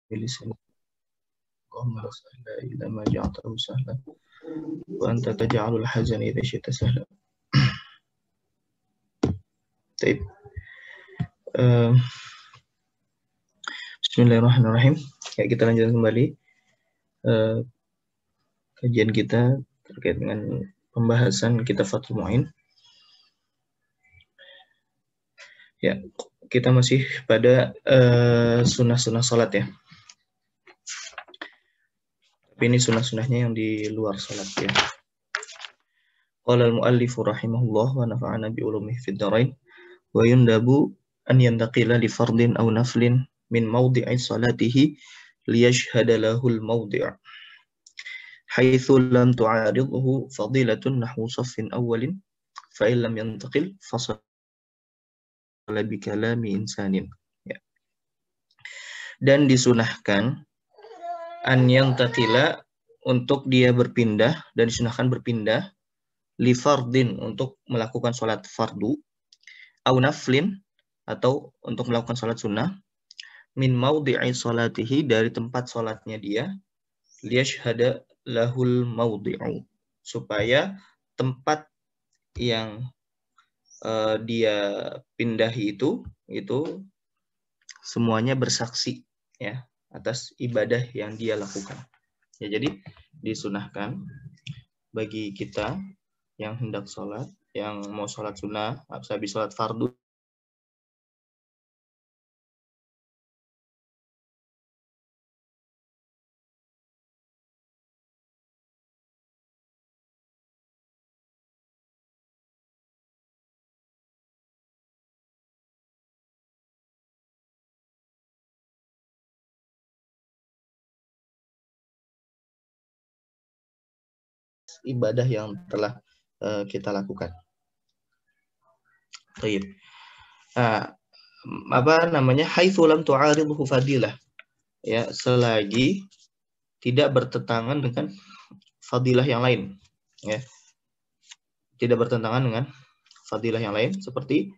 بلسان اللهم لا سهل إلا ما جعلته سهلا وأنت تجعل الحزن إذا شئت سهلا. طيب. Bismillahirrahmanirrahim. Ya, kita lanjutkan kembali kajian kita terkait dengan pembahasan kitab Fathul Mu'in. Ya, kita masih pada sunnah-sunnah salat ya. Tapi ini sunnah-sunnahnya yang di luar salat ya. Qala al-muallifu rahimahullah wa nafa'ana bi ulumihi fid dharain wa yundabu an yantaqila li fardin aw naflin min mawdi'i salatihi liyashhada lahul mawdi' haitsu lam tu'aridhu fadilatun nahwu saffin awwalin fa in lam yantaqil fasala bi kalami insanin ya. Dan disunahkan an yantaqila untuk dia berpindah, dan disunahkan berpindah li fardin untuk melakukan sholat fardu au naflin atau untuk melakukan sholat sunnah min maudhi'i sholatihi dari tempat sholatnya dia liyashhada lahul maudhi'u supaya tempat yang dia pindahi itu semuanya bersaksi ya atas ibadah yang dia lakukan. Ya, jadi disunahkan bagi kita yang hendak sholat, yang mau sholat sunnah, habis sholat fardu, ibadah yang telah kita lakukan. Baik. Haitsu lam tu'aridhu fadilah. Ya, selagi tidak bertentangan dengan fadilah yang lain. Ya. Tidak bertentangan dengan fadilah yang lain seperti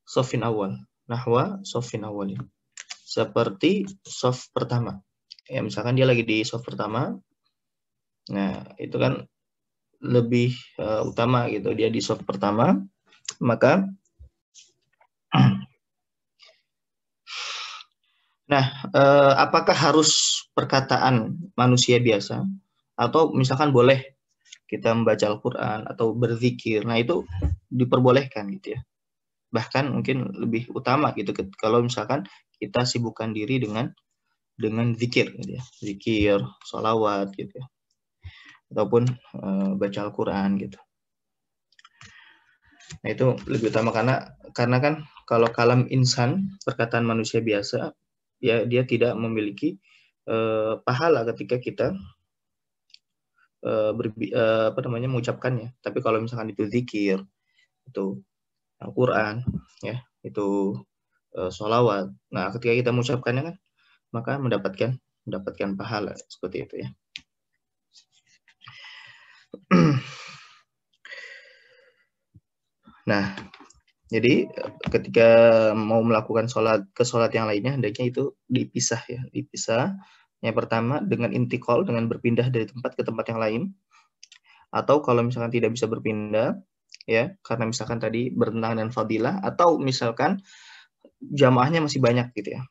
shafin awal, nahwa shafin awalin. Seperti shaf pertama. Ya, misalkan dia lagi di shaf pertama. Nah, itu kan lebih utama gitu, dia di shaf pertama, maka apakah harus perkataan manusia biasa atau misalkan boleh kita membaca Al-Qur'an atau berzikir. Nah, itu diperbolehkan gitu ya. Bahkan mungkin lebih utama gitu kalau misalkan kita sibukkan diri dengan zikir gitu ya. Zikir, sholawat gitu ya. Ataupun baca Al-Qur'an gitu. Nah, itu lebih utama karena kan kalau kalam insan, perkataan manusia biasa, ya dia tidak memiliki pahala ketika kita mengucapkannya. Tapi kalau misalkan itu zikir, itu Al-Qur'an, ya, itu sholawat. Nah, ketika kita mengucapkannya kan, maka mendapatkan pahala seperti itu ya. Nah, jadi ketika mau melakukan sholat yang lainnya, hendaknya itu dipisah ya, dipisah. Yang pertama dengan intikal, dengan berpindah dari tempat ke tempat yang lain. Atau kalau misalkan tidak bisa berpindah, ya, karena misalkan tadi bertentangan dengan fadilah, atau misalkan jamaahnya masih banyak gitu ya.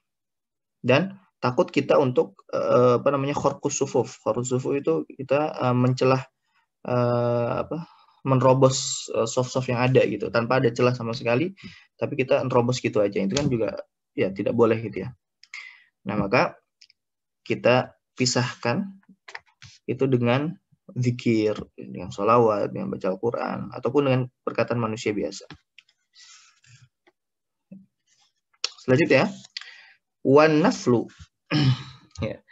Dan takut kita untuk kharqus sufuf. Kharqus sufuf itu kita mencelah menerobos soft-soft yang ada gitu tanpa ada celah sama sekali, tapi kita nerobos gitu aja, itu kan juga ya tidak boleh gitu ya. Nah, maka kita pisahkan itu dengan zikir, dengan sholawat, dengan baca Al-Qur'an, ataupun dengan perkataan manusia biasa. Selanjutnya, wan naflu ya.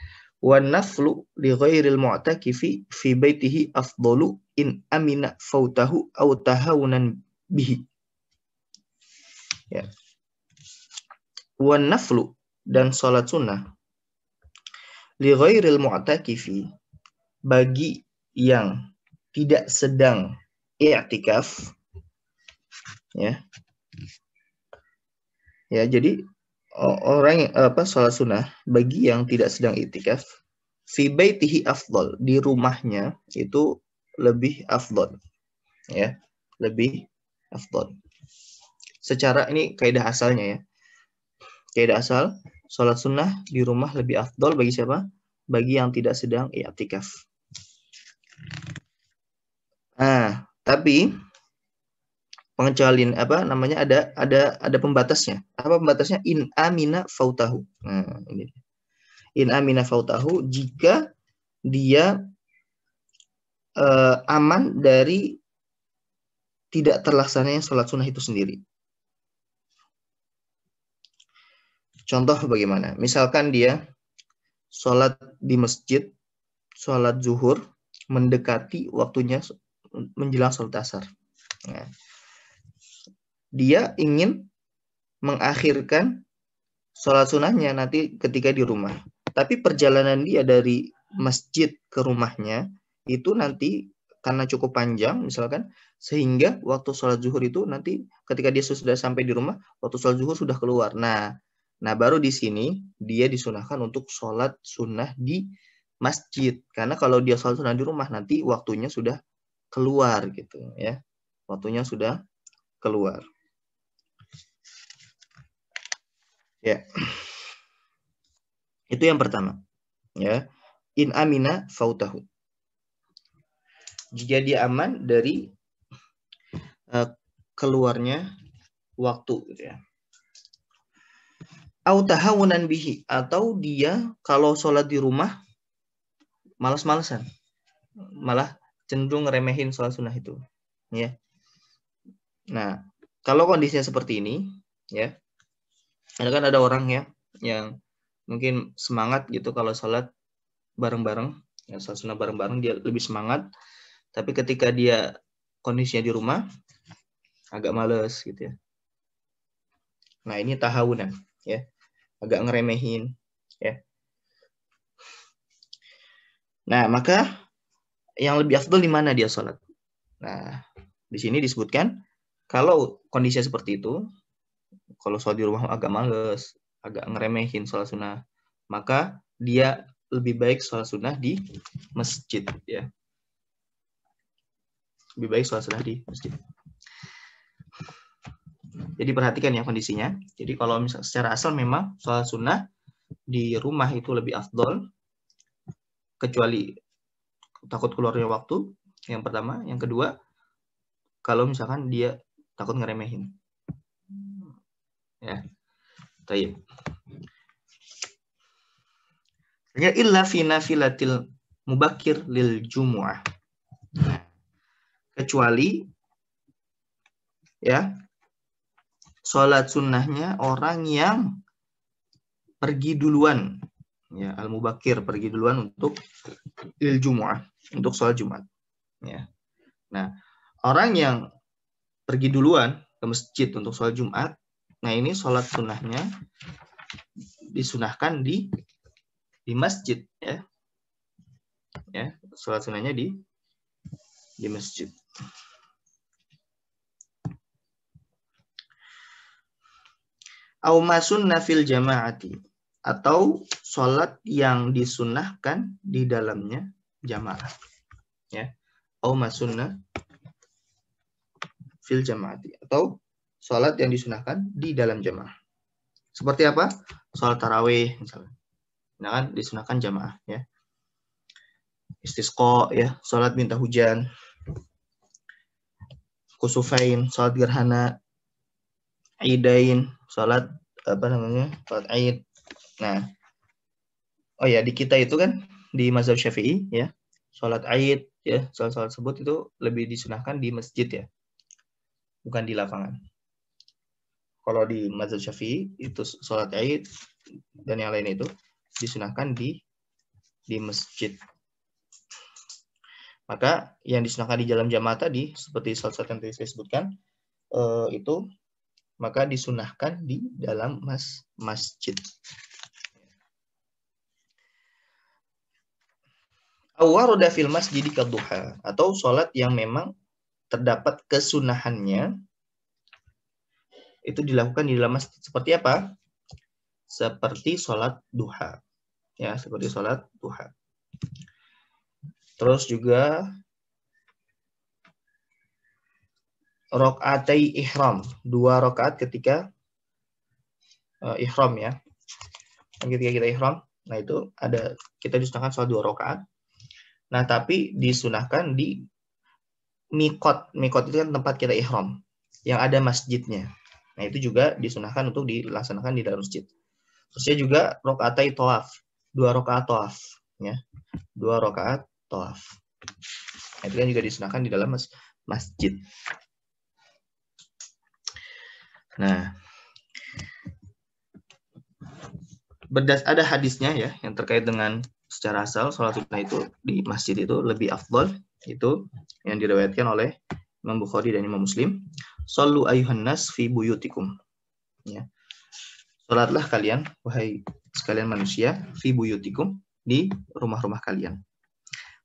Wan naflu li ghairil mu'takifi fi baitihi afdalu in amina fautahu aw tahawunan bihi. Ya. Wan naflu, dan salat sunnah li ghairil mu'takifi, bagi yang tidak sedang i'tikaf ya. Ya, jadi orang yang sholat sunnah bagi yang tidak sedang iktikaf fi baitihi afdal, di rumahnya itu lebih afdal, ya, lebih afdal. Secara ini kaidah asalnya ya. Kaidah asal sholat sunnah di rumah lebih afdal bagi siapa? Bagi yang tidak sedang i'tikaf. Nah, tapi pengecualian ada pembatasnya. Apa pembatasnya? In amina fautahu. Nah, ini. In amina fautahu, jika dia aman dari tidak terlaksananya sholat sunnah itu sendiri. Contoh bagaimana? Misalkan dia sholat di masjid, sholat zuhur, mendekati waktunya menjelang sholat asar. Nah, dia ingin mengakhirkan sholat sunnahnya nanti ketika di rumah. Tapi perjalanan dia dari masjid ke rumahnya itu nanti karena cukup panjang misalkan, sehingga waktu sholat zuhur itu nanti ketika dia sudah sampai di rumah, waktu sholat zuhur sudah keluar. Nah baru di sini dia disunahkan untuk sholat sunnah di masjid. Karena kalau dia sholat sunnah di rumah nanti waktunya sudah keluar gitu ya. Waktunya sudah keluar. Ya. Itu yang pertama. Ya. In amina fautahu. Jika dia aman dari keluarnya waktu gitu ya. Au tahawunan bihi, atau dia kalau sholat di rumah malas-malesan, malah cenderung ngeremehin sholat sunnah itu, ya. Nah, kalau kondisinya seperti ini, ya, kan ada orang ya yang mungkin semangat gitu kalau sholat bareng-bareng, ya, sholat sunnah bareng-bareng dia lebih semangat, tapi ketika dia kondisinya di rumah agak males gitu ya. Nah, ini tahawunan, ya. Agak ngeremehin, ya. Nah, maka yang lebih afdal di mana dia sholat? Nah, di sini disebutkan kalau kondisinya seperti itu, kalau sholat di rumah agak males, agak ngeremehin sholat sunnah, maka dia lebih baik sholat sunnah di masjid, ya. Lebih baik sholat sunnah di masjid. Jadi perhatikan ya kondisinya. Jadi kalau misalnya secara asal memang sholat sunnah di rumah itu lebih afdol, kecuali takut keluarnya waktu, yang pertama. Yang kedua, kalau misalkan dia takut ngeremehin. Ya. Baik. Ya illa fi nafilatil mubakir lil jumu'ah. Kecuali ya sholat sunnahnya orang yang pergi duluan, ya, al-mubakir, pergi duluan untuk lil jumu'ah, untuk sholat Jumat, ya. Nah, orang yang pergi duluan ke masjid untuk sholat Jumat, nah ini sholat sunnahnya disunahkan di masjid, ya. Ya, sholat sunnahnya di masjid. Au masunna fil jama'ati, atau sholat yang disunahkan di dalamnya jamaah, ya. Au masunna fil jama'ati, atau sholat yang disunahkan di dalam jamaah. Seperti apa? Sholat tarawih misalnya. Nah, kan disunahkan jamaah, ya. Istisqa, ya, sholat minta hujan. Kusufain, sholat gerhana. Aidain, sholat sholat Aid. Nah, oh ya, di kita itu kan di mazhab Syafi'i, ya, sholat Aid, ya, sholat tersebut itu lebih disunahkan di masjid, ya, bukan di lapangan. Kalau di mazhab Syafi'i itu sholat Aid dan yang lain itu disunahkan di masjid. Maka yang disunahkan di dalam jamaah tadi seperti sholat yang tadi saya sebutkan itu maka disunahkan di dalam masjid. Awaroda fil masjid kadduha, atau sholat yang memang terdapat kesunahannya itu dilakukan di dalam masjid. Seperti apa? seperti sholat duha. Ya, seperti sholat duha. Terus juga rokaatai ihram, 2 rakaat ketika ihram ya. Ketika kita ihram, nah itu ada kita disunahkan sholat 2 rakaat. Nah, tapi disunahkan di mikot. Mikot itu kan tempat kita ihram yang ada masjidnya. Nah, itu juga disunahkan untuk dilaksanakan di dalam masjid. Terusnya juga rokaatai tawaf, 2 rakaat tawaf ya. 2 rakaat tawaf. Nah, itu kan juga disunahkan di dalam masjid. Nah, ada hadisnya ya yang terkait dengan secara asal sholat sunnah itu di masjid itu lebih afdal, itu yang diriwayatkan oleh Imam Bukhari dan Imam Muslim. Shallu ayyuhan nas fi buyutikum. Ya. Salatlah kalian wahai sekalian manusia fi buyutikum, di rumah-rumah kalian.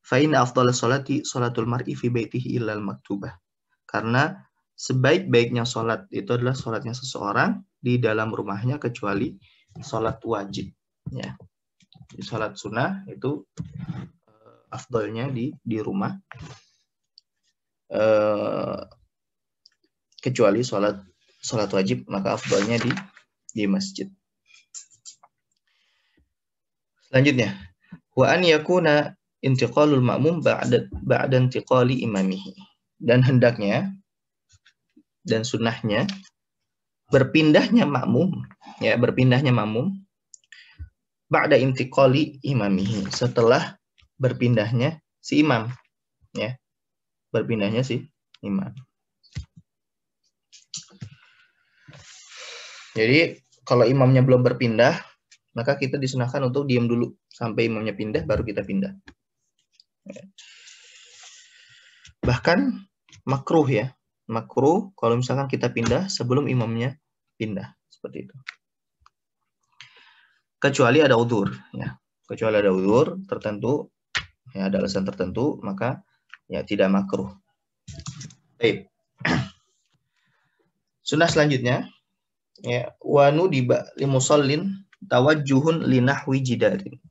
Fa inna afdhalas sholati sholatul mar'i fi baitihi illal maktubah. Karena sebaik-baiknya sholat itu adalah sholatnya seseorang di dalam rumahnya kecuali sholat wajib. Ya. Di sholat sunnah itu afdalnya di rumah, kecuali sholat wajib maka afdalnya di masjid. Selanjutnya, wa an yakuna intiqalul ma'mum ba'da intiqali imamihi. Dan hendaknya dan sunnahnya berpindahnya makmum ba'da intiqali imamihi, setelah berpindahnya si imam ya. Berpindahnya si imam. Jadi kalau imamnya belum berpindah, maka kita disunahkan untuk diam dulu sampai imamnya pindah, baru kita pindah. Bahkan makruh ya. Makruh kalau misalkan kita pindah sebelum imamnya pindah. Seperti itu. Kecuali ada udzur. Ya. Kecuali ada udzur tertentu, ya, ada alasan tertentu, maka ya tidak makruh. Baik. Sunnah selanjutnya, ya, wa nudiba limusallin tawajjuhun linahwi jidarin.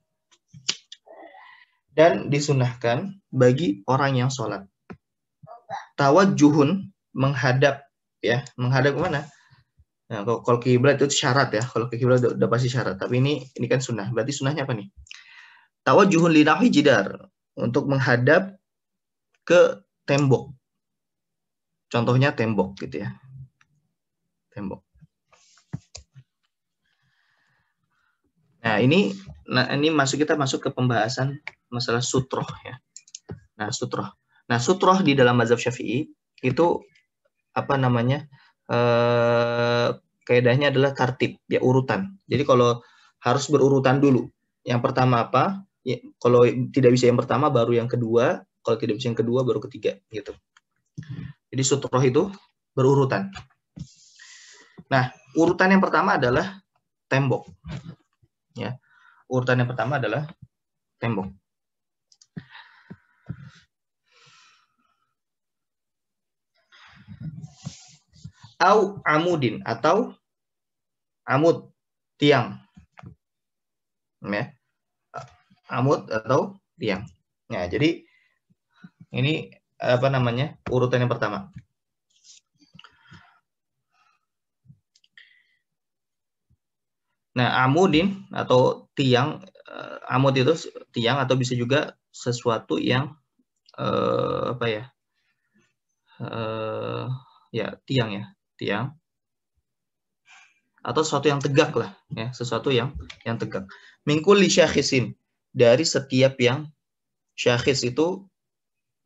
Dan disunahkan bagi orang yang sholat tawajjuhun, menghadap ya, menghadap ke mana? Nah, kalau kiblat itu syarat ya, kalau ke kiblat udah pasti syarat, tapi ini kan sunnah. Berarti sunnahnya apa nih? Tawajjuhun linahwi jidar, untuk menghadap ke tembok. Contohnya tembok gitu ya. Tembok. Nah, ini kita masuk ke pembahasan masalah sutroh ya. Nah, sutroh. Nah, sutroh di dalam mazhab Syafi'i itu apa namanya? Kaidahnya adalah tartib, ya, urutan. Jadi kalau harus berurutan dulu. Yang pertama apa? Ya, kalau tidak bisa yang pertama baru yang kedua, kalau tidak bisa yang kedua baru ketiga gitu. Jadi sutroh itu berurutan. Nah, urutan yang pertama adalah tembok. Ya. Urutan yang pertama adalah tembok. Au amudin, atau amud, tiang. Ya. Amud atau tiang. Nah, jadi ini apa namanya? Urutan yang pertama. Nah, amudin atau tiang, amud itu tiang atau bisa juga sesuatu yang apa ya? Ya, tiang ya, tiang. Atau sesuatu yang tegak lah, ya, sesuatu yang tegak. Min kulli syakhisin, dari setiap yang syakhis itu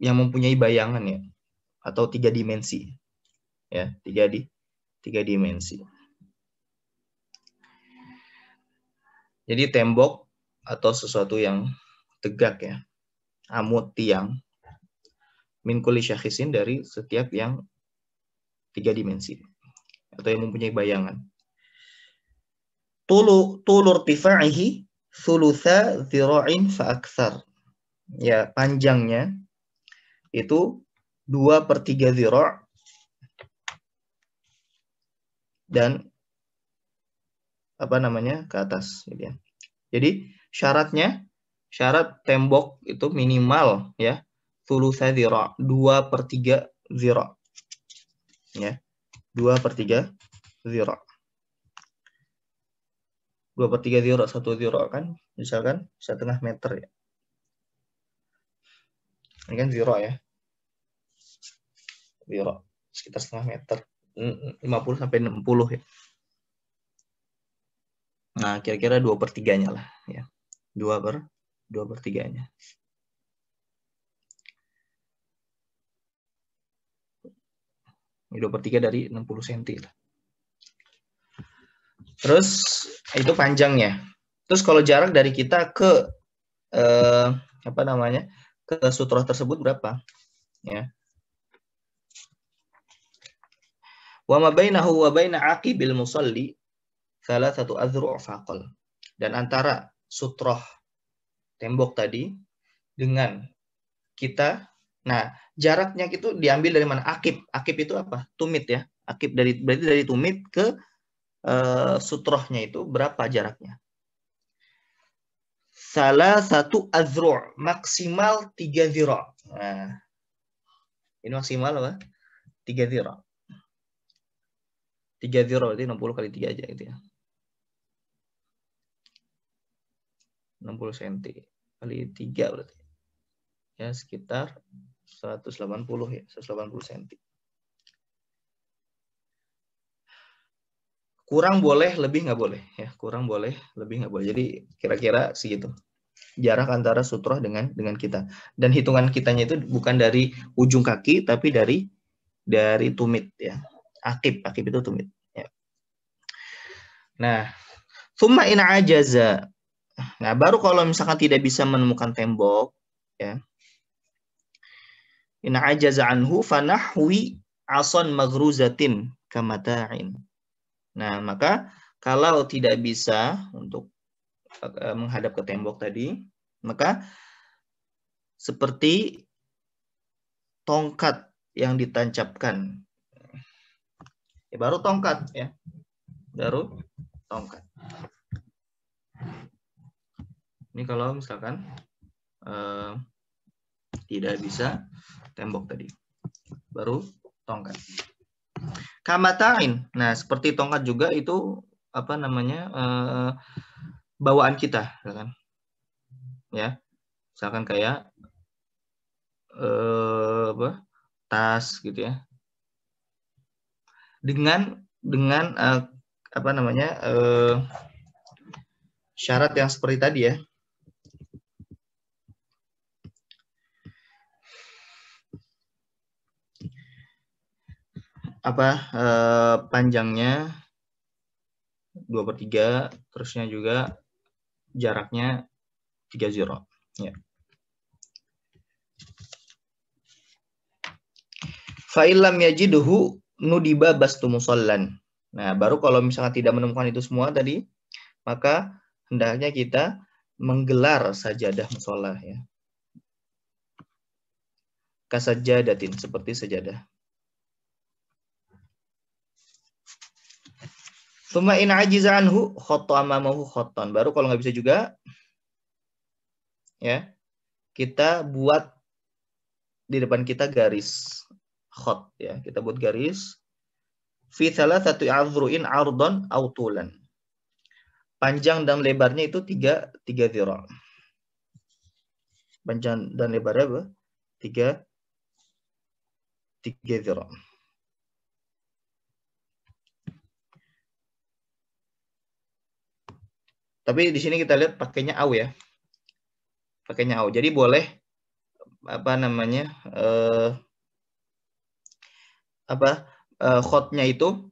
yang mempunyai bayangan ya, atau 3 dimensi. Ya, 3 dimensi. Jadi tembok atau sesuatu yang tegak ya. Amud, tiang. Min kulli syakhisin, dari setiap yang 3 dimensi atau yang mempunyai bayangan. Tulur tifaihi thulutha dhira'in fa aktsar. Ya, panjangnya itu 2/3 dhira' dan ke atas gitu ya. Jadi syarat tembok itu minimal ya thulutsa dzira, 2/3 dzira. Ya. 2/3 dzira. 2/3 dzira, 1 dzira kan misalkan 1,5 meter ya. Ini kan dzira ya. Dzira sekitar 1,5 meter. 50 sampai 60 ya. Nah, kira-kira 2/3-nya lah ya. 2/3-nya. Ini 2/3 dari 60 cm lah. Terus itu panjangnya. Terus kalau jarak dari kita ke ke sutroh tersebut berapa? Ya. Wa ma bainahu wa baina aqibil musalli thalathatu adhru' faqal. Dan antara sutroh tembok tadi dengan kita, nah jaraknya itu diambil dari mana? Aqib. Aqib itu apa? Tumit ya. Aqib berarti dari tumit ke sutrohnya itu berapa jaraknya? Salah satu azru' maksimal 3 zira'. Nah, ini maksimal apa? 3 zira'. 3 zira' berarti 60 kali 3 aja gitu ya. 60 cm kali 3 berarti. Ya sekitar 180 ya, 180 cm. Kurang boleh, lebih nggak boleh ya. Kurang boleh, lebih nggak boleh. Jadi kira-kira segitu. Jarak antara sutroh dengan kita. Dan hitungan kitanya itu bukan dari ujung kaki tapi dari tumit ya. Aqib itu tumit ya. Nah, thumma in ajaza. Nah, baru kalau misalkan tidak bisa menemukan tembok ya. In ajaza anhu fanahwi ason maghruzatin kamata'in. Nah, maka kalau tidak bisa untuk menghadap ke tembok tadi, maka seperti tongkat yang ditancapkan. Ya, baru tongkat ya. Baru tongkat. Ini kalau misalkan tidak bisa tembok tadi. Baru tongkat. Kamatain. Nah, seperti tongkat juga itu bawaan kita, kan? Ya. Misalkan kayak tas gitu ya. Dengan syarat yang seperti tadi ya. Panjangnya 2/3, terusnya juga jaraknya 3 zira. Ya. Fa'ilam yajiduhu nudiba bastu musallan. Nah, baru kalau misalnya tidak menemukan itu semua tadi, maka hendaknya kita menggelar sajadah musola ya. Kasajadatin, seperti sajadah. Tsumma in ajiza anhu khatta amamahu khattan. Baru kalau nggak bisa juga ya, kita buat di depan kita garis khat ya. Kita buat garis fi thalathati azru'in ardon aw tulan. Panjang dan lebarnya itu 3 zira. Panjang dan lebarnya apa? 3 zira. Tapi di sini kita lihat pakainya au ya. Pakainya au. Jadi boleh khotnya itu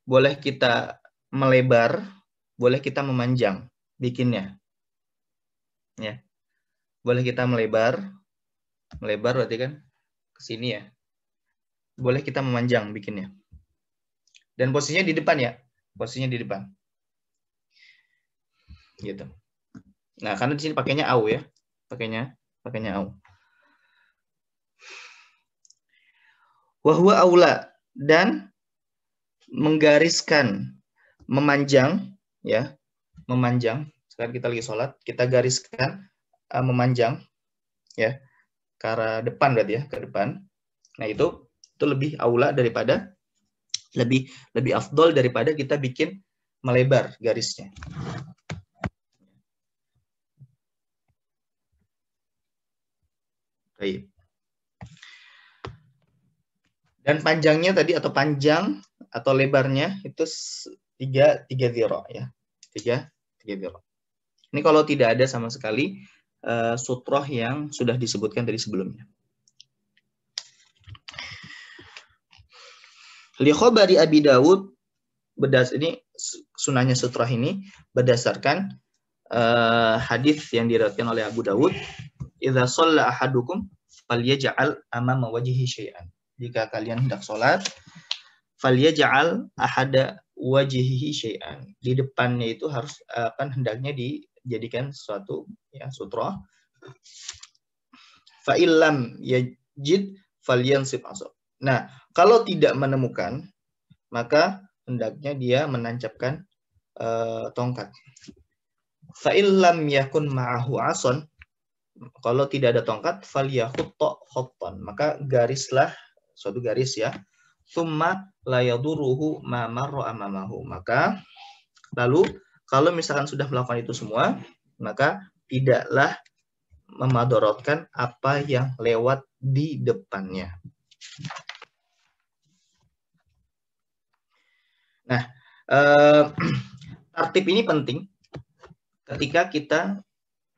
boleh kita melebar, boleh kita memanjang bikinnya. Ya. Boleh kita melebar berarti kan ke sini ya. Boleh kita memanjang bikinnya. Dan posisinya di depan ya. Posisinya di depan. Gitu. Nah, karena di sini pakainya au ya. Pakainya au. Wa huwa aula, dan menggariskan memanjang, ya, memanjang. Sekarang kita lagi sholat, kita gariskan memanjang, ya, ke arah depan berarti ya, ke depan. Nah itu lebih aula daripada lebih afdol daripada kita bikin melebar garisnya. Baik. Dan panjangnya tadi atau panjang atau lebarnya itu 3 dhira ya. 3 dhira. Ini kalau tidak ada sama sekali sutroh yang sudah disebutkan tadi sebelumnya. Li khabari Abi Dawud, ini sunahnya sutroh ini berdasarkan hadis yang diriwayatkan oleh Abu Dawud, idza shalla ahadukum falyaj'al amama wajhihi syai'an. Jika kalian hendak sholat, falyaj'al ahada wajhihi syai'an. Di depannya itu harus hendaknya dijadikan sesuatu ya, sutroh. Fa illam yajid falyansib asab. Nah, kalau tidak menemukan, maka hendaknya dia menancapkan tongkat. Fa illam yakun ma'ahu ason, kalau tidak ada tongkat, falyahutta khattan, maka garislah suatu garis ya. Tsumma la yaduruhu ma marra amamahu. Maka lalu kalau misalkan sudah melakukan itu semua, maka tidaklah memadorotkan apa yang lewat di depannya. Nah, tartib ini penting ketika kita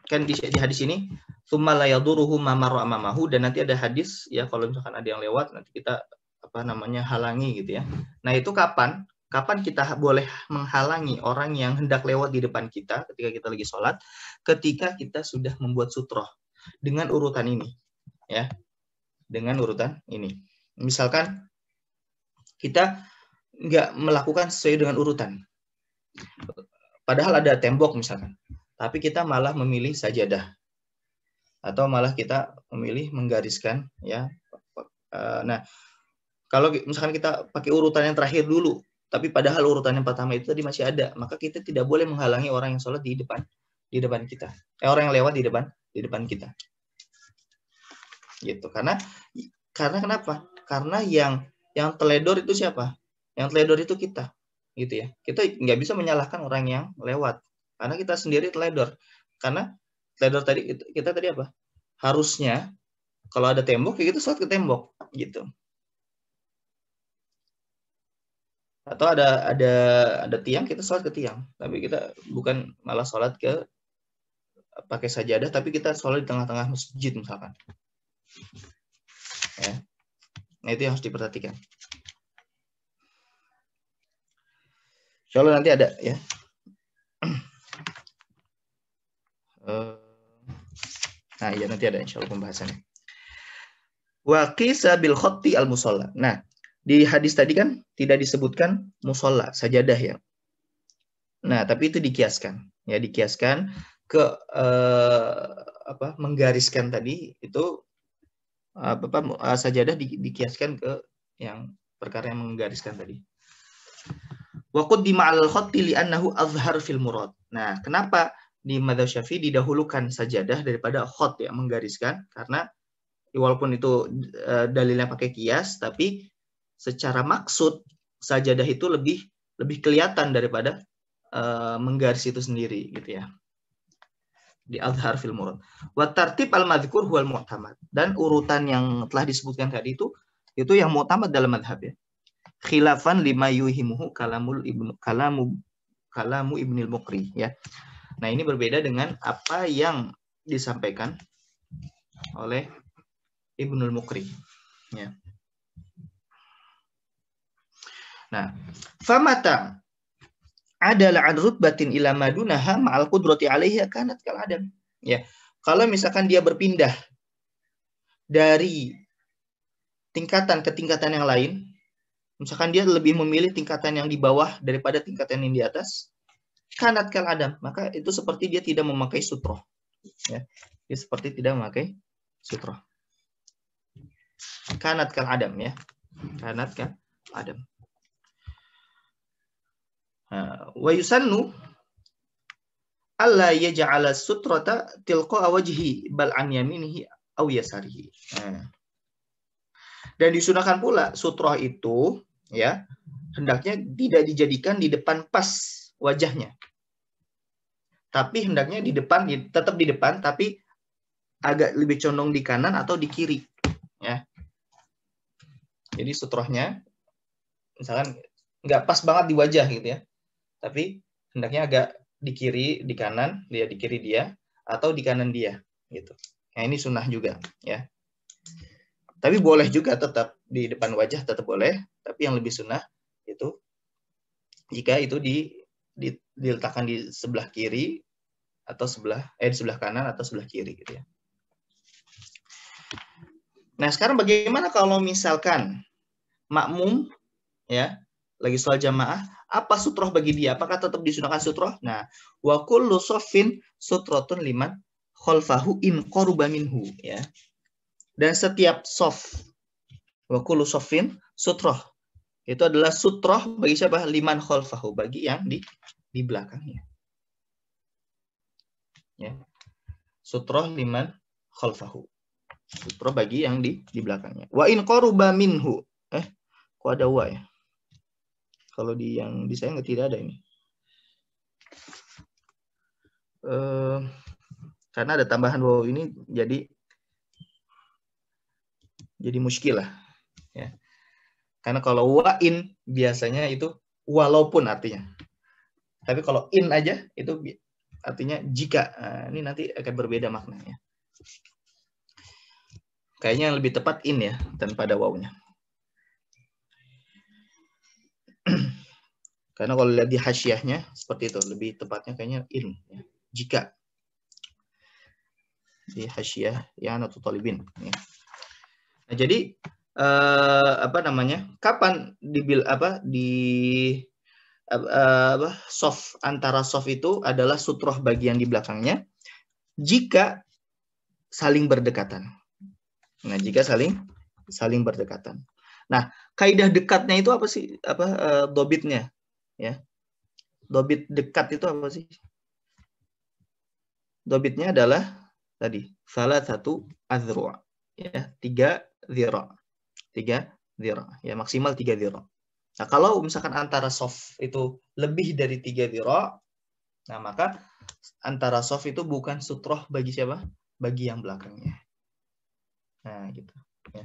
kan di hadis ini tsumma la yaduruhu ma marra amamahu, dan nanti ada hadis ya, kalau misalkan ada yang lewat nanti kita halangi gitu ya. Nah, itu kapan kita boleh menghalangi orang yang hendak lewat di depan kita ketika kita lagi sholat? Ketika kita sudah membuat sutroh dengan urutan ini ya, dengan urutan ini. Misalkan kita nggak melakukan sesuai dengan urutan, padahal ada tembok misalkan, tapi kita malah memilih sajadah, atau malah kita memilih menggariskan ya. Nah, kalau misalkan kita pakai urutan yang terakhir dulu, tapi padahal urutan yang pertama itu tadi masih ada, maka kita tidak boleh menghalangi orang yang sholat di depan kita. Orang yang lewat di depan kita. Gitu. Karena kenapa? Karena yang teledor itu siapa? Yang teledor itu kita. Gitu ya. Kita nggak bisa menyalahkan orang yang lewat, karena kita sendiri teledor. Karena teledor tadi kita tadi apa? Harusnya kalau ada tembok ya kita sholat ke tembok gitu. Atau ada tiang, kita sholat ke tiang, tapi kita bukan malah sholat ke pakai sajadah, tapi kita sholat di tengah-tengah masjid misalkan ya. Nah, itu yang harus diperhatikan. Insyaallah nanti ada ya. Nah ya, nanti ada insyaallah pembahasannya. Wa qisa bil khatti al musalla. Nah, di hadis tadi kan tidak disebutkan musola, sajadah ya. Nah, tapi itu dikiaskan, ya, dikiaskan ke menggariskan tadi itu sajadah dikiaskan ke yang perkara yang menggariskan tadi. Wa qaddima 'alal khatti li'annahu azhar fil murad. Nah, kenapa di madzhab Syafi'i didahulukan sajadah daripada khat ya, menggariskan? Karena walaupun itu dalilnya pakai kias, tapi secara maksud sajadah itu lebih kelihatan daripada menggaris itu sendiri gitu ya. Di azhar fil murad. Wa tartib al madhkur huwal mu'tamad. Dan urutan yang telah disebutkan tadi itu yang mu'tamad dalam madhab ya. Khilafan lima yuhimuhu kalamu Ibnul Muqri ya. Nah, ini berbeda dengan apa yang disampaikan oleh Ibnul Muqri ya. Nah, famata adalah an rutbatin ila madunaha ma'al qudrati 'alaiha kanat kal adam. Ya. Kalau misalkan dia berpindah dari tingkatan ke tingkatan yang lain, misalkan dia lebih memilih tingkatan yang di bawah daripada tingkatan yang di atas, kanat kal adam, maka itu seperti dia tidak memakai sutroh. Ya. Dia seperti tidak memakai sutroh. Kanat kal adam ya. Kanat kal adam. Wa yusannu alla yaj'ala sutrata tilqa wajhi bal an yaminihi aw yasarihi. Dan disunahkan pula sutroh itu ya hendaknya tidak dijadikan di depan pas wajahnya. Tapi hendaknya di depan, tetap di depan, tapi agak lebih condong di kanan atau di kiri. Ya. Jadi sutrohnya, misalkan nggak pas banget di wajah gitu ya. Tapi hendaknya agak di kiri, di kanan, dia di kiri dia, atau di kanan dia. Gitu. Nah ini sunnah juga. Ya. Tapi boleh juga tetap di depan wajah, tetap boleh. Tapi yang lebih sunnah itu, jika itu diletakkan di sebelah kiri, atau di sebelah kanan atau sebelah kiri gitu ya. Nah, sekarang bagaimana kalau misalkan makmum ya, lagi sholat jamaah, apa sutroh bagi dia? Apakah tetap disunahkan sutroh? Nah, wa kullu shaffin sutratun liman khalfahu in qaruba minhu ya. Dan setiap shaf wa kullu shaffin sutroh. Itu adalah sutroh bagi siapa? Liman khalfahu, bagi yang di belakangnya. Ya. Sutroh liman khalfahu. Sutroh bagi yang di belakangnya. Wa in qaruba minhu. Kok ada wa ya? Kalau yang di saya tidak ada ini. Karena ada tambahan waw ini jadi muskilah. Ya. Karena kalau wa in biasanya itu walaupun artinya. Tapi kalau in aja itu artinya jika. Nah, ini nanti akan berbeda maknanya. Kayaknya yang lebih tepat in ya daripada wawnya. Karena kalau lihat di hasyiahnya seperti itu, lebih tepatnya kayaknya in ya. Jika di hasyiah ya Natul Talibin ya. Nah, jadi kapan soft antara soft itu adalah sutroh bagian di belakangnya jika saling berdekatan. Nah, jika saling berdekatan. Nah, kaidah dekatnya itu apa sih? Dobitnya ya. Dobit dekat itu apa sih? Dobitnya adalah tadi salah satu azru' ya, 3 zira. 3 zira ya, maksimal 3 zira. Nah, kalau misalkan antara soft itu lebih dari 3 zira, nah maka antara soft itu bukan sutroh bagi siapa? Bagi yang belakangnya. Nah, gitu ya.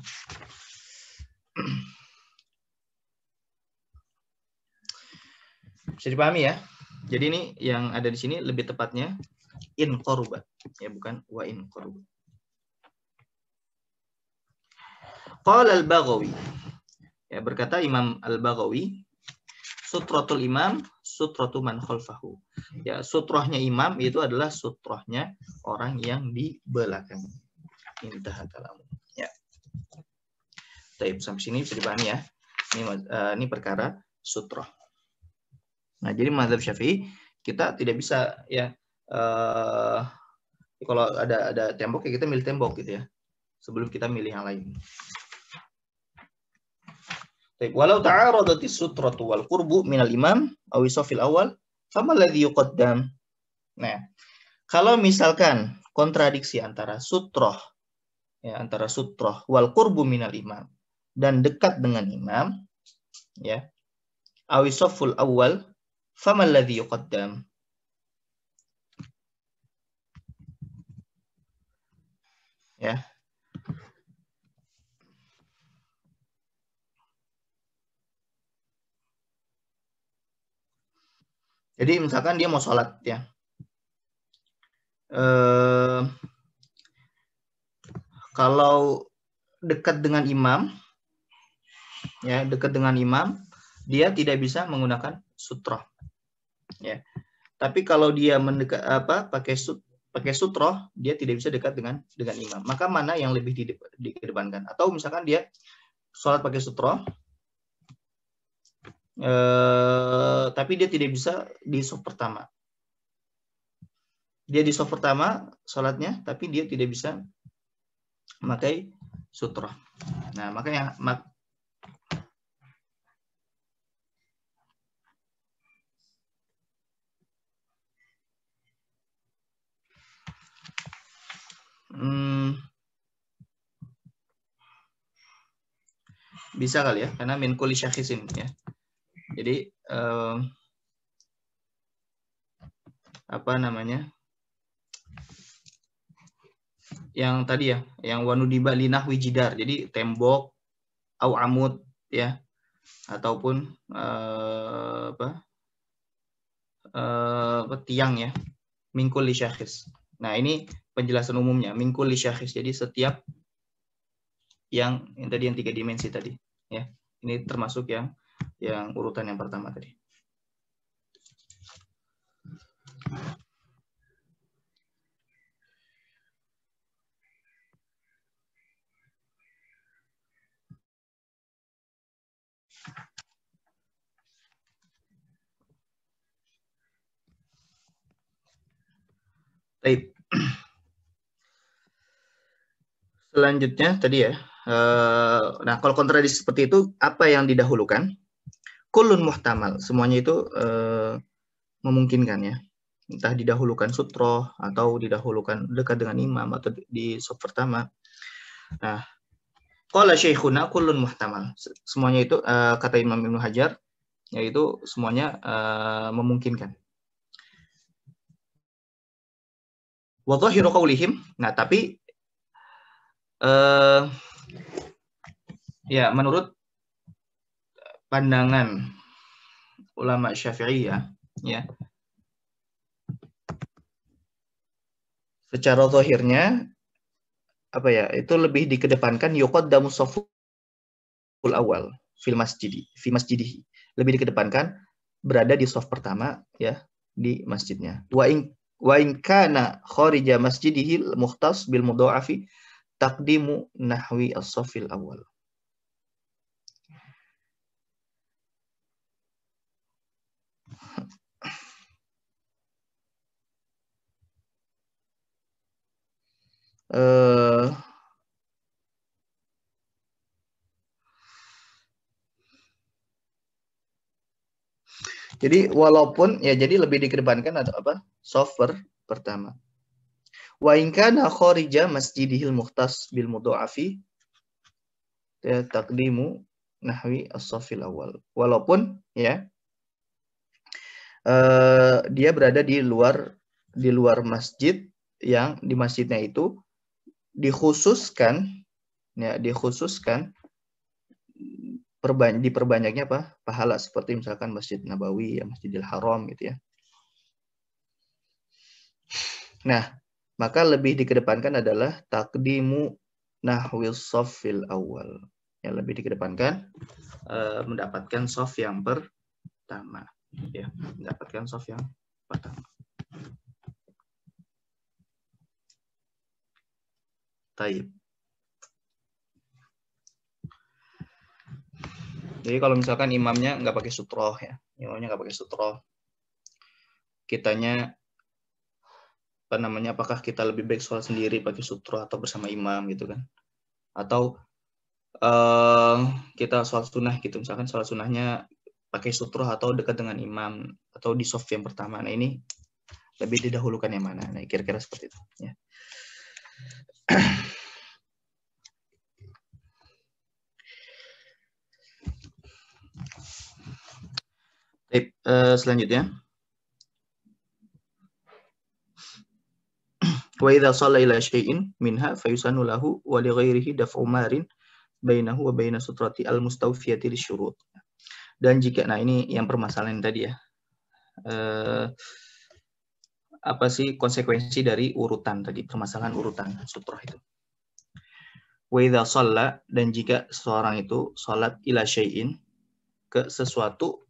Bisa dipahami ya? Jadi ini yang ada di sini lebih tepatnya in qaruba ya, bukan wa in qaruba. Qala al-Baghawi. Ya, berkata Imam Al-Baghawi, sutratul imam sutratu man khalfahu. Ya, sutrohnya imam itu adalah sutrohnya orang yang di belakang. Intaha kalamu. Ya. Baik, sampai sini bisa dipahami ya. Ini perkara sutroh. Nah, jadi mazhab Syafi'i kita tidak bisa ya kalau ada tembok ya kita milih tembok gitu ya. Sebelum kita milih yang lain. Baik, walau ta'aradatis sutratu wal qurbu minal imam aw isafil awal, fama alladhi yuqaddam. Nah, kalau misalkan kontradiksi antara sutroh ya, antara sutroh wal qurbu minal imam dan dekat dengan imam ya, aw isaful awal, fama alladhi yuqaddam. Ya. Jadi misalkan dia mau sholat ya, kalau dekat dengan imam, ya dekat dengan imam, dia tidak bisa menggunakan sutroh, ya. Tapi kalau dia mendekat pakai sutroh, dia tidak bisa dekat dengan imam. Maka mana yang lebih dikedepankan? Atau misalkan dia sholat pakai sutroh, tapi dia tidak bisa di soft pertama. Dia di soft pertama sholatnya, tapi dia tidak bisa memakai sutroh. Nah, makanya Bisa kali ya, karena min kulli syakhisin ya. Jadi apa namanya? Yang tadi ya, yang wanudiba linahwi jidar. Jadi tembok au amud ya, ataupun tiang ya, min kulli syakhis. Nah, ini penjelasan umumnya, min kulli syakhis. Jadi setiap yang tadi yang 3 dimensi tadi ya. Ini termasuk yang urutan yang pertama tadi. Baik. Selanjutnya tadi ya. Nah, kalau kontradiksi seperti itu, apa yang didahulukan? Kullun muhtamal. Semuanya itu memungkinkan ya. Entah didahulukan sutroh atau didahulukan dekat dengan imam atau di saf pertama. Nah, qala syekhuna kullun muhtamal. Semuanya itu kata Imam Ibnu Hajar, yaitu semuanya memungkinkan. Wa dhahiru qaulihim. Nah, tapi ya menurut pandangan ulama Syafi'iyah ya. Secara zahirnya apa ya? Itu lebih dikedepankan yuqaddamu shaful awal fi masjidihi. Lebih dikedepankan berada di shaf pertama ya di masjidnya. Wa in kana kharija masjidihi mukhtas bil mudha'afi taqdimu nahwi as-shafil awal. Jadi walaupun ya jadi lebih dikedepankan atau apa? Software pertama. Wa in kana kharija masjidihil mukhtas bil mudha'afi taqdimu nahwi as-safil awal. Walaupun ya dia berada di luar masjid yang di masjidnya itu dikhususkan diperbanyaknya apa? Pahala seperti misalkan Masjid Nabawi, ya, Masjidil Haram gitu ya. Nah, maka lebih dikedepankan adalah taqdimu nahwis shaffil awal. Yang lebih dikedepankan mendapatkan shaf yang pertama, ya, mendapatkan shaf yang pertama. Taib. Jadi kalau misalkan imamnya nggak pakai sutroh ya, imamnya nggak pakai sutroh, kitanya apa namanya? Apakah kita lebih baik sholat sendiri pakai sutroh atau bersama imam gitu kan? Atau kita sholat sunnah gitu, misalkan sholat sunnahnya pakai sutroh atau dekat dengan imam atau di shaf yang pertama. Nah ini lebih didahulukan yang mana? Nah kira-kira seperti itu. Ya. Selanjutnya. Wa idza shalla ila syai'in minha fayusanu lahu wa li ghairihi daf'u marin bainahu wa baina sutrati al-mustawfiyati lisyurut. Dan jika, nah ini yang permasalahan tadi ya. Apa sih konsekuensi dari urutan tadi, permasalahan urutan sutroh itu. Wa idza shalla, dan jika seorang itu salat ila syai'in ke sesuatu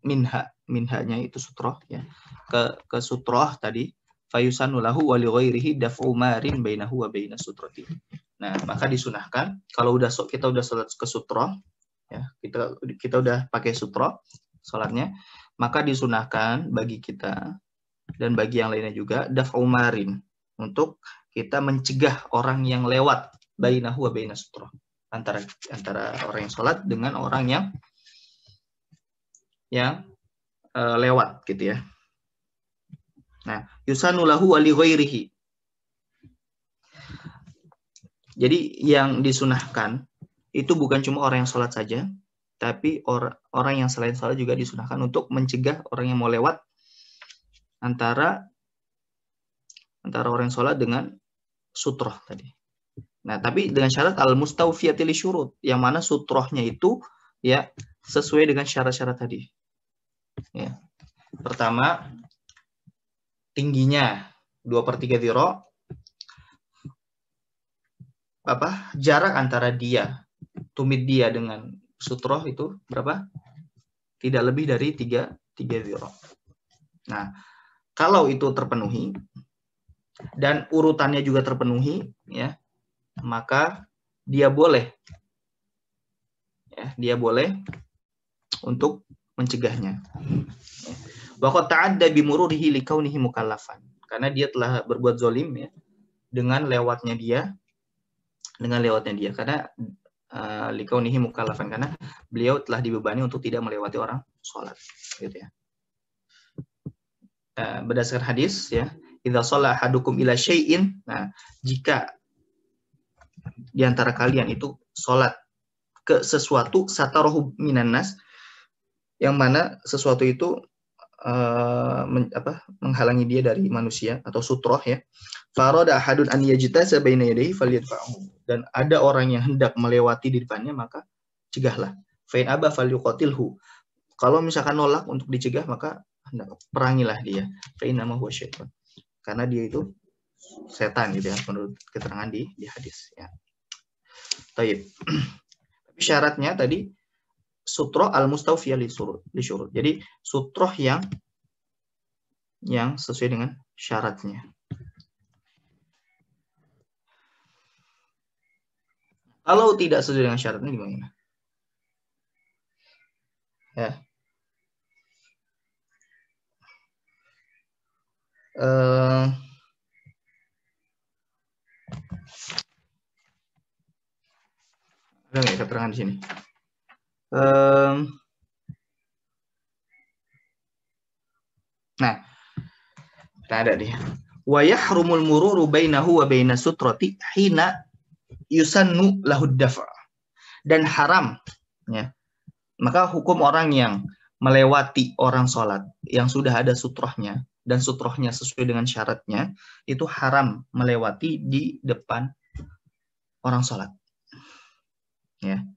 minhanya itu sutroh ya. Ke sutroh tadi fayusanu lahu wa li ghairihi daf'u marin bainahu wa baina sutrati. Nah, maka disunahkan kalau kita udah salat ke sutroh ya, kita udah pakai sutroh salatnya, maka disunahkan bagi kita dan bagi yang lainnya juga daf'u marin, untuk kita mencegah orang yang lewat bainahu wa baina sutroh, antara orang yang salat dengan orang yang lewat gitu ya. Nah, yusanu lahu wa li ghairihi. Jadi yang disunahkan itu bukan cuma orang yang sholat saja, tapi orang yang selain sholat juga disunahkan untuk mencegah orang yang mau lewat antara orang yang sholat dengan sutroh tadi. Nah, tapi dengan syarat al-mustawfiyati li syurut, yang mana sutrohnya itu ya sesuai dengan syarat-syarat tadi. Ya. Pertama, tingginya 2/3 dhira', jarak antara tumit dia dengan sutroh itu berapa? Tidak lebih dari 3 dhira'. Nah, kalau itu terpenuhi dan urutannya juga terpenuhi, ya, maka dia boleh untuk mencegahnya. Wa qad ta'adda bi mururihi li kaunihi mukallafan. Karena dia telah berbuat zalim ya dengan lewatnya dia karena li kaunihi mukallafan, karena beliau telah dibebani untuk tidak melewati orang sholat gitu ya. Berdasarkan hadis ya, idza shalla ahadukum ila syai'in, nah jika di antara kalian itu sholat ke sesuatu, satarahu minan nas, yang mana sesuatu itu menghalangi dia dari manusia atau sutroh ya. Farada ahadun an yajtasa baina yadayhi falyadfa'hu. Dan ada orang yang hendak melewati di depannya, maka cegahlah. Fa in aba falyuqatilhu. Kalau misalkan nolak untuk dicegah, maka perangilah dia. Fa inna ma huwa syaitan. Karena dia itu setan gitu ya, menurut keterangan di hadis ya. Taib. Tapi syaratnya tadi sutroh al-mustawfiyah li syurut. Jadi sutroh yang sesuai dengan syaratnya. Kalau tidak sesuai dengan syaratnya gimana? Ya. Ada nggak keterangan di sini? Nah, ada dia. Wa yahrumul mururu bainahu wa baina sutrati hina yusannu lahu daf'. Dan haram ya. Maka hukum orang yang melewati orang sholat yang sudah ada sutrohnya dan sutrohnya sesuai dengan syaratnya, itu haram melewati di depan orang sholat. Ya.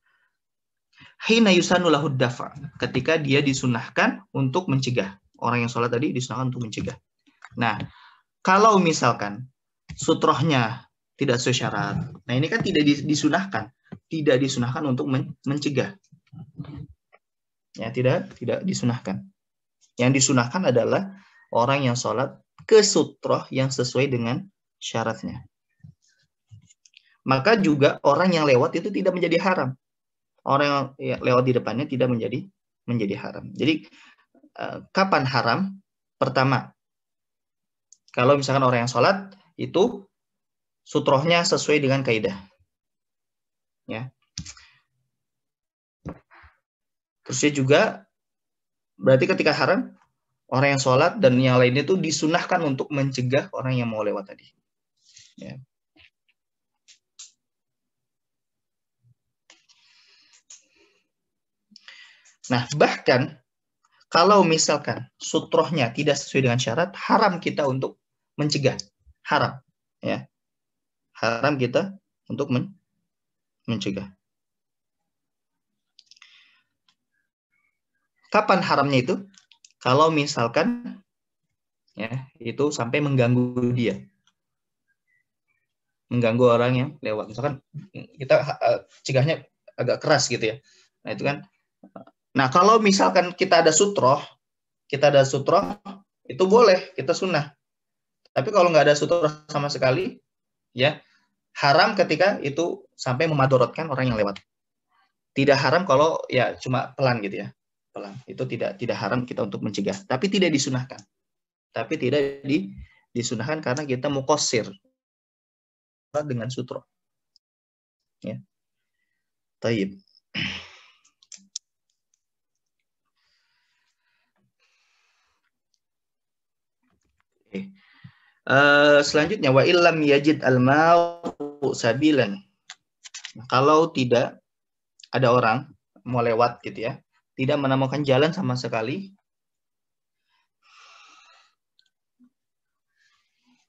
Hina yusannu lahu daf', ketika dia disunahkan untuk mencegah. Orang yang sholat tadi disunahkan untuk mencegah. Nah, kalau misalkan sutrohnya tidak sesuai syarat, nah ini kan tidak disunahkan untuk mencegah. Ya, tidak disunahkan. Yang disunahkan adalah orang yang sholat ke sutroh yang sesuai dengan syaratnya. Maka juga orang yang lewat itu tidak menjadi haram. Orang yang lewat di depannya tidak menjadi haram. Jadi kapan haram? Pertama, kalau misalkan orang yang sholat itu sutrohnya sesuai dengan kaidah. Ya. Terusnya juga berarti ketika haram, orang yang sholat dan yang lainnya itu disunahkan untuk mencegah orang yang mau lewat tadi. Ya. Nah, bahkan kalau misalkan sutrohnya tidak sesuai dengan syarat, haram kita untuk mencegah. Haram. Ya. Haram kita untuk mencegah. Kapan haramnya itu? Kalau misalkan ya, itu sampai mengganggu dia. Mengganggu orang yang lewat. Misalkan kita cegahnya agak keras gitu ya. Nah, itu kan. Nah, kalau misalkan kita ada sutroh, itu boleh, kita sunnah. Tapi kalau nggak ada sutroh sama sekali, ya haram ketika itu sampai memadorotkan orang yang lewat. Tidak haram kalau ya cuma pelan gitu ya. Pelan. Itu tidak haram kita untuk mencegah. Tapi tidak disunahkan. Tapi tidak disunahkan karena kita muqassir dengan sutroh. Ya. Taib. Selanjutnya wa illam yajid al-ma'u sabilan Kalau tidak ada orang mau lewat gitu ya, tidak menemukan jalan sama sekali.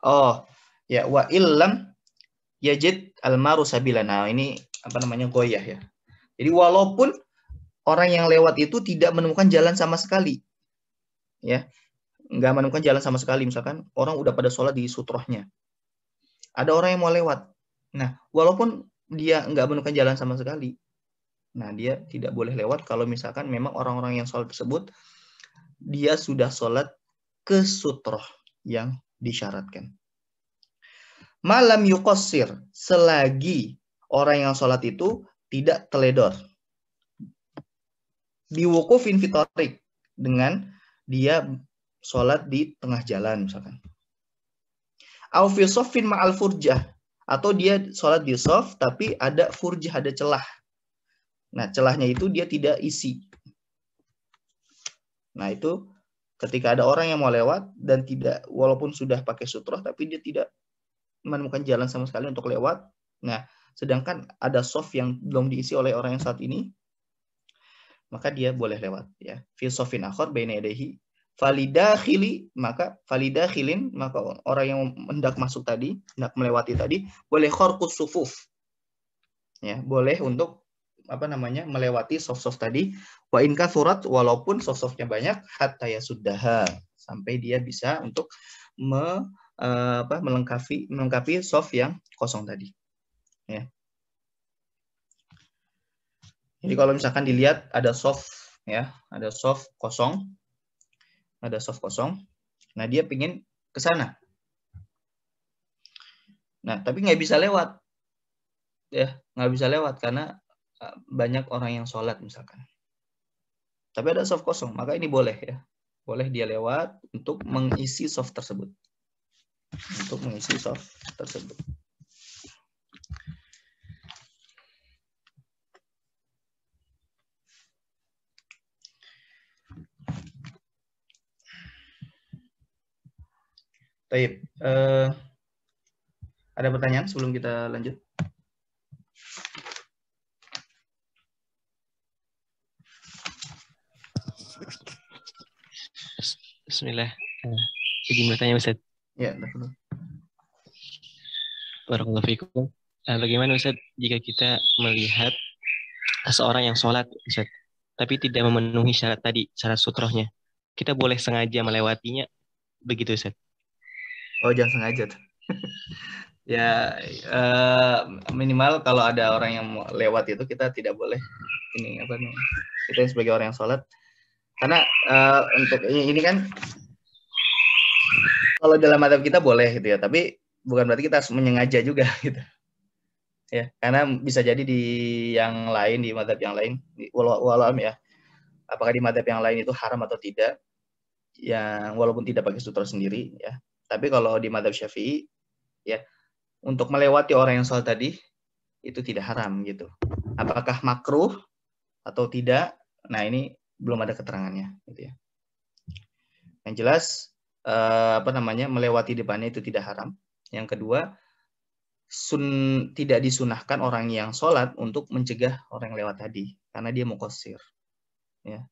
Oh, ya wa illam yajid almaru sabila. Nah, ini apa namanya goyah ya. Jadi walaupun orang yang lewat itu tidak menemukan jalan sama sekali, ya, nggak menemukan jalan sama sekali. Misalkan orang udah pada sholat di sutrohnya, ada orang yang mau lewat. Nah, walaupun dia nggak menemukan jalan sama sekali, nah dia tidak boleh lewat kalau misalkan memang orang-orang yang sholat tersebut dia sudah sholat ke sutroh yang disyaratkan. Malam yuqassir, selagi orang yang sholat itu tidak teledor. Biwukufin fitorik, dengan dia sholat di tengah jalan misalkan. Au fi soffin ma'al furjah, atau dia sholat di sof tapi ada furjah, ada celah. Nah, celahnya itu dia tidak isi. Nah, itu ketika ada orang yang mau lewat dan tidak, walaupun sudah pakai sutroh tapi dia tidak menemukan jalan sama sekali untuk lewat. Nah, sedangkan ada soft yang belum diisi oleh orang yang saat ini, maka dia boleh lewat ya. Fi sofin akhar baina yadayhi falidakhili, maka falidakhilin, maka orang yang hendak masuk tadi, hendak melewati tadi, boleh kharqus sufuf. Ya, boleh untuk apa namanya melewati soft-soft tadi, wa in kathurat, walaupun soft-softnya banyak, hatta yasuddaha, sampai dia bisa untuk melengkapi soft yang kosong tadi. Ya. Jadi kalau misalkan dilihat ada soft ya, ada soft kosong, nah dia pingin ke sana. Nah tapi nggak bisa lewat, ya nggak bisa lewat karena banyak orang yang sholat misalkan. Tapi ada soft kosong, maka ini boleh ya, boleh dia lewat untuk mengisi soft tersebut, Baik, ada pertanyaan sebelum kita lanjut? Bismillah. Izin bertanya Ustaz. Ya, betul. Barakallahu fikum. Bagaimana Ustaz jika kita melihat seseorang yang sholat Ustaz, tapi tidak memenuhi syarat tadi, syarat sutrohnya, kita boleh sengaja melewatinya begitu Ustaz? Oh, jangan sengaja tuh. Ya minimal kalau ada orang yang mau lewat itu kita tidak boleh ini apa nih, kita sebagai orang yang sholat, karena untuk ini kan kalau dalam madhab kita boleh gitu ya, tapi bukan berarti kita harus menyengaja juga gitu ya, karena bisa jadi di yang lain, di madhab yang lain, walau ya, apakah di madhab yang lain itu haram atau tidak, yang walaupun tidak pakai sutra sendiri ya. Tapi kalau di madhab Syafi'i ya, untuk melewati orang yang sholat tadi itu tidak haram gitu. Apakah makruh atau tidak? Nah, ini belum ada keterangannya gitu ya. Yang jelas melewati depannya itu tidak haram. Yang kedua, tidak disunahkan orang yang sholat untuk mencegah orang yang lewat tadi karena dia muqassir. Ya.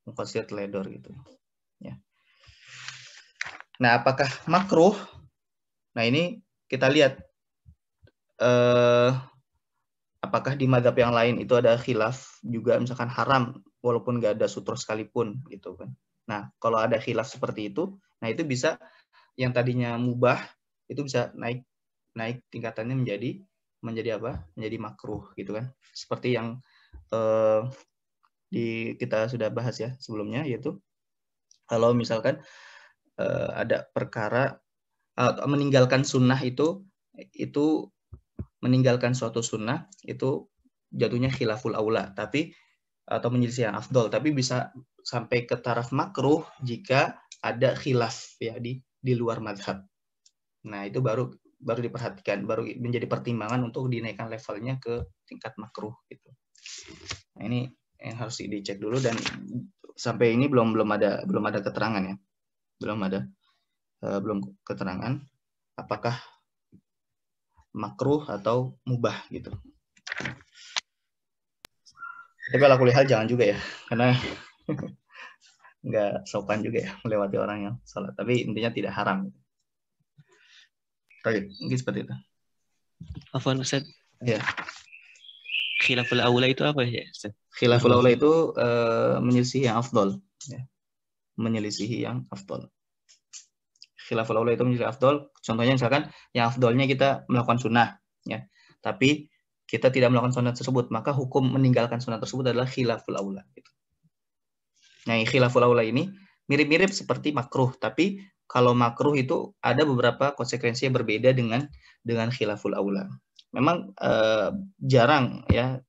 Muqassir teledor gitu. Ya. Nah, apakah makruh? Nah, ini kita lihat apakah di madhab yang lain itu ada khilaf juga, misalkan haram walaupun nggak ada sutra sekalipun gitu kan. Nah kalau ada khilaf seperti itu, nah itu bisa yang tadinya mubah itu bisa naik tingkatannya menjadi apa? Menjadi makruh gitu kan. Seperti yang kita sudah bahas ya sebelumnya, yaitu kalau misalkan ada perkara meninggalkan sunnah itu meninggalkan suatu sunnah itu jatuhnya khilaful aula, tapi atau menyelisih yang afdol, tapi bisa sampai ke taraf makruh jika ada khilaf ya di luar madhab. Nah itu baru diperhatikan, baru menjadi pertimbangan untuk dinaikkan levelnya ke tingkat makruh gitu. Nah ini yang harus dicek dulu, dan sampai ini belum ada keterangan ya, belum keterangan apakah makruh atau mubah gitu. Tapi ala kulli hal jangan juga ya, karena nggak sopan juga ya melewati orang yang sholat. Tapi intinya tidak haram. Baik, mungkin seperti itu. Afwan Ustaz, Ya. khilaful aula itu apa ya Ustaz? Khilaful aula itu menyelisihi yang afdol. Ya. Menyelisihi yang afdol. Khilaful aula itu menyelisihi afdol. Contohnya misalkan yang afdolnya kita melakukan sunnah. Ya. Tapi kita tidak melakukan sunnah tersebut, maka hukum meninggalkan sunnah tersebut adalah khilaful aula. Gitu. Nah, khilaful aula ini mirip-mirip seperti makruh, tapi kalau makruh itu ada beberapa konsekuensi yang berbeda dengan khilaful aula. Memang jarang ya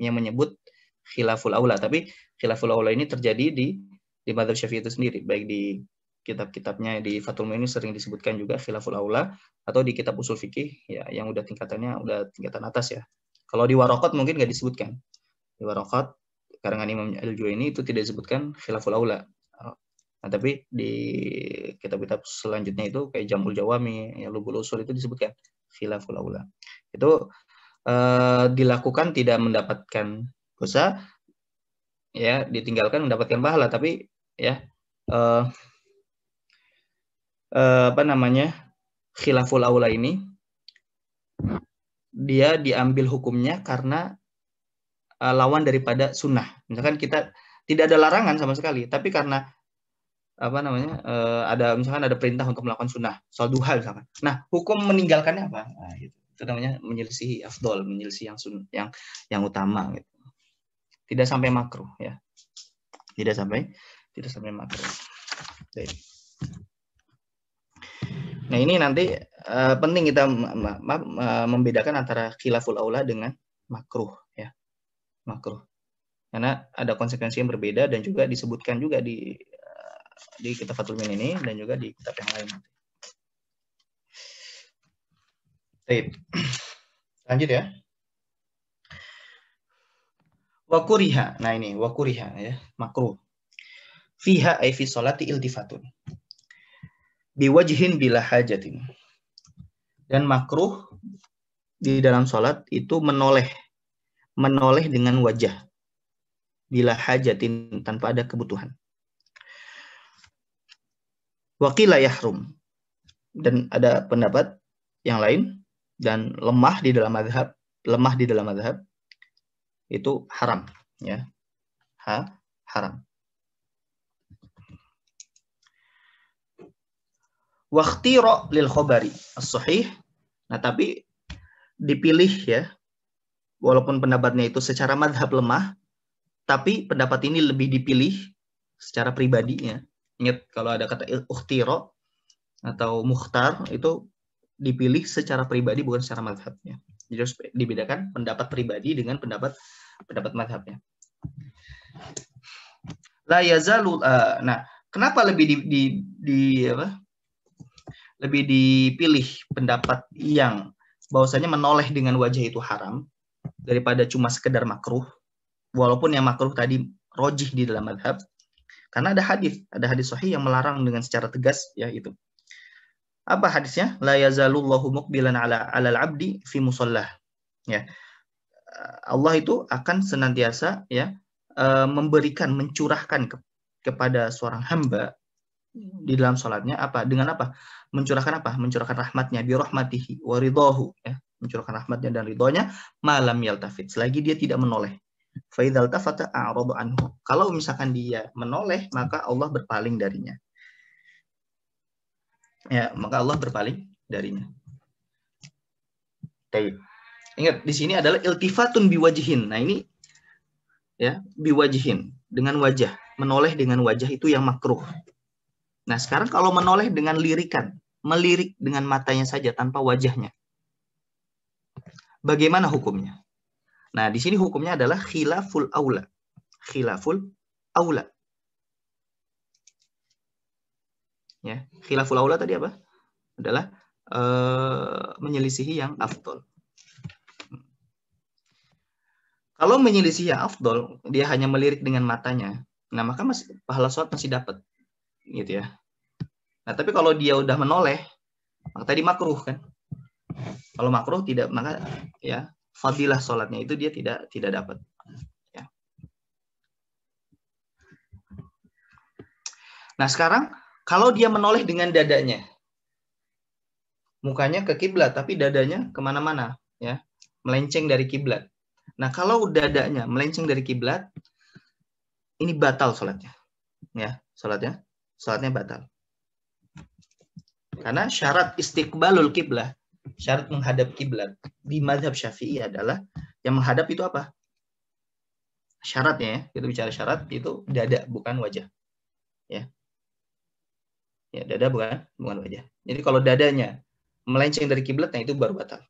yang menyebut khilaful aula, tapi khilaful aula ini terjadi di madzhab Syafi'i itu sendiri, baik di kitab-kitabnya di Fathul Mu'in ini sering disebutkan juga khilaful aula, atau di kitab usul fikih ya yang udah tingkatannya udah tingkatan atas ya. Kalau di Waraqat mungkin nggak disebutkan. Di Waraqat karangan Imam Al-Juwaini itu tidak disebutkan khilaful aula. Nah, tapi di kitab-kitab selanjutnya itu kayak Jamul Jawami, ya Lubul Usul itu disebutkan khilaful aula. Itu dilakukan tidak mendapatkan dosa, ya ditinggalkan mendapatkan pahala, tapi ya apa namanya, khilaful aula ini dia diambil hukumnya karena lawan daripada sunnah. Misalkan kita tidak ada larangan sama sekali, tapi karena apa namanya ada misalkan ada perintah untuk melakukan sunnah, sholat duha misalkan. Nah, hukum meninggalkannya apa? Nah, itu namanya menyelisihi afdol, menyelisihi yang utama gitu. Tidak sampai makruh ya. Tidak sampai makruh. Baik. Nah, ini nanti penting kita membedakan antara khilaful aula dengan makruh ya. Makruh. Karena ada konsekuensi yang berbeda dan juga disebutkan juga di kitab Fathul Mu'in ini dan juga di kitab yang lain. Baik. Lanjut ya. Wa kuriha. Nah, ini wa kuriha ya, makruh. Fiha ay fi sholati iltifatun. Biwajhin bila hajatin. Dan makruh di dalam sholat itu menoleh dengan wajah bila hajatin, tanpa ada kebutuhan. Waqila yahrum, dan ada pendapat yang lain dan lemah di dalam mazhab itu haram ya. Haram. Waqtira lil khabari as-sahih. Nah, tapi dipilih ya, walaupun pendapatnya itu secara mazhab lemah, tapi pendapat ini lebih dipilih secara pribadinya. Ingat kalau ada kata ukhtira atau mukhtar itu dipilih secara pribadi bukan secara mazhabnya. Jadi harus dibedakan pendapat pribadi dengan pendapat mazhabnya. La yazalu. Nah, kenapa lebih lebih dipilih pendapat yang bahwasanya menoleh dengan wajah itu haram daripada cuma sekedar makruh, walaupun yang makruh tadi rojih di dalam mazhab, karena ada hadis sahih yang melarang dengan secara tegas ya itu. Apa hadisnya? La yazalullahu muqbilan ala al-abdi fi musallah. Ya. Allah itu akan senantiasa ya mencurahkan kepada seorang hamba di dalam salatnya apa? Dengan apa? Mencurahkan apa? Mencurahkan rahmatnya, bi rahmatihi wa ridahu ya. Mencurahkan rahmatnya dan ridhonya malam yaltafit, selagi dia tidak menoleh. Fa idzal tafata a'radu anhu. Kalau misalkan dia menoleh, maka Allah berpaling darinya. Ya, maka Allah berpaling darinya. Baik. Ingat, di sini adalah iltifatun biwajihin. Nah, ini ya, biwajihin, dengan wajah. Menoleh dengan wajah itu yang makruh. Nah, sekarang kalau menoleh dengan lirikan, melirik dengan matanya saja tanpa wajahnya, bagaimana hukumnya? Nah, di sini hukumnya adalah khilaful aula. Khilaful aula. Ya, khilaful aula tadi apa? Adalah menyelisihi yang afdol. Kalau menyelisihi yang afdol, dia hanya melirik dengan matanya, nah maka pahala sholat masih dapat, gitu ya. Nah, tapi kalau dia udah menoleh, maka tadi makruh kan? Kalau makruh tidak, maka ya fadilah sholatnya itu dia tidak dapat. Nah sekarang kalau dia menoleh dengan dadanya, mukanya ke kiblat tapi dadanya kemana-mana, ya, melenceng dari kiblat. Nah kalau dadanya melenceng dari kiblat, ini batal sholatnya, ya, sholatnya batal. Karena syarat istiqbalul kiblah, syarat menghadap kiblat di mazhab Syafi'i adalah yang menghadap itu apa? Syaratnya, ya, kita bicara syarat itu dada bukan wajah, ya. Ya, dada bukan wajah. Jadi kalau dadanya melenceng dari kiblat, nah itu baru batal.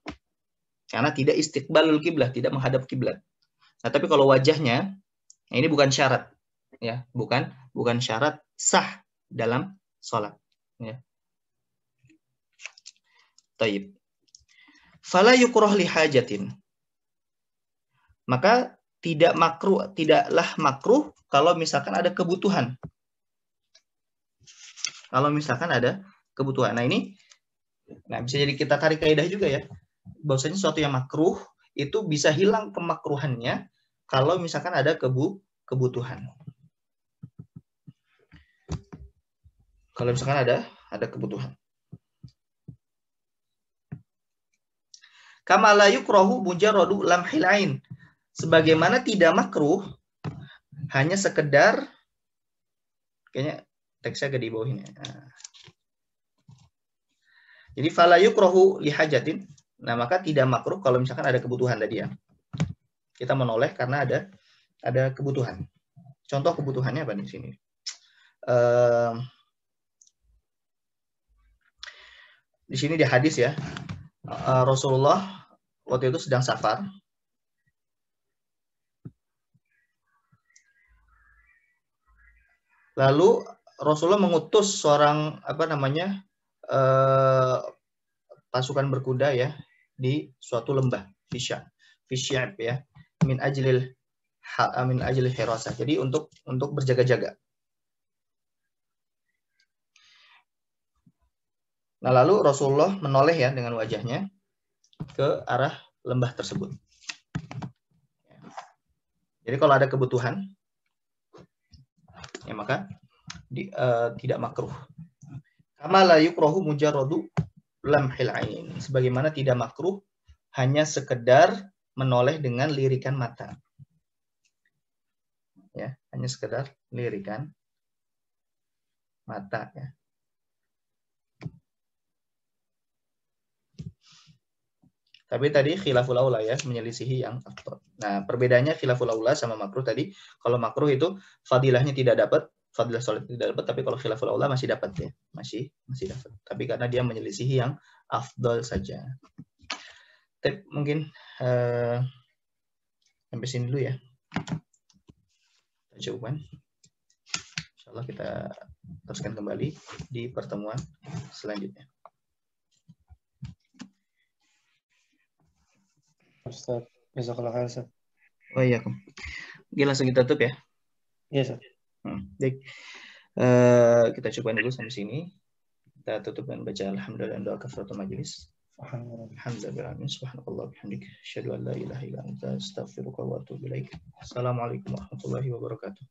Karena tidak istiqbalul kiblah, tidak menghadap kiblat. Nah, tapi kalau wajahnya, nah ini bukan syarat, ya, bukan syarat sah dalam sholat, ya. Taib. Fala yukrah li hajatin. Maka tidaklah makruh kalau misalkan ada kebutuhan. Kalau misalkan ada kebutuhan. Nah, ini bisa jadi kita tarik kaidah juga, ya. Bahwasanya sesuatu yang makruh itu bisa hilang kemakruhannya kalau misalkan ada kebutuhan. Kalau misalkan ada kebutuhan. Kama la yukrahu mujarradu lamhil ain. Sebagaimana tidak makruh hanya sekedar, kayaknya teksnya agak di bawah ini. Nah. Jadi fala yukrahu li hajatin. Nah, maka tidak makruh kalau misalkan ada kebutuhan tadi, ya. Kita menoleh karena ada kebutuhan. Contoh kebutuhannya apa di sini? Di sini di hadis, ya. Rasulullah waktu itu sedang safar. Lalu Rasulullah mengutus seorang pasukan berkuda, ya, di suatu lembah, fisyab, ya, min ajlil hirasah. Jadi untuk berjaga-jaga. Nah, lalu Rasulullah menoleh, ya, dengan wajahnya ke arah lembah tersebut. Jadi kalau ada kebutuhan, ya, maka tidak makruh. Kama la yukrahu mujarradu lamhil ain. Sebagaimana tidak makruh hanya sekedar menoleh dengan lirikan mata. Ya, hanya sekedar lirikan mata, ya. Tapi tadi khilaful aula, ya, menyelisihi yang afdal. Nah, perbedaannya khilaful aula sama makruh tadi. Kalau makruh itu fadilahnya tidak dapat, fadilah sholat tidak dapat, tapi kalau khilaful aula masih dapat, ya. Masih dapat. Tapi karena dia menyelisihi yang afdal saja. Tapi mungkin sampai sini dulu, ya. Jawaban. Insyaallah kita teruskan kembali di pertemuan selanjutnya. Ustaz, jazakallah khair, Ustaz. Oh iya, oke, langsung kita tutup, ya. Iya, Ustaz. Baik. Kita coba dulu sampai sini. Kita tutup dengan baca alhamdulillah doa kafaratul majelis. Alhamdulillah. Subhanallah bihamdika asyhadu an la ilaha illa anta astaghfiruka wa atubu ilaik. Assalamualaikum warahmatullahi wabarakatuh.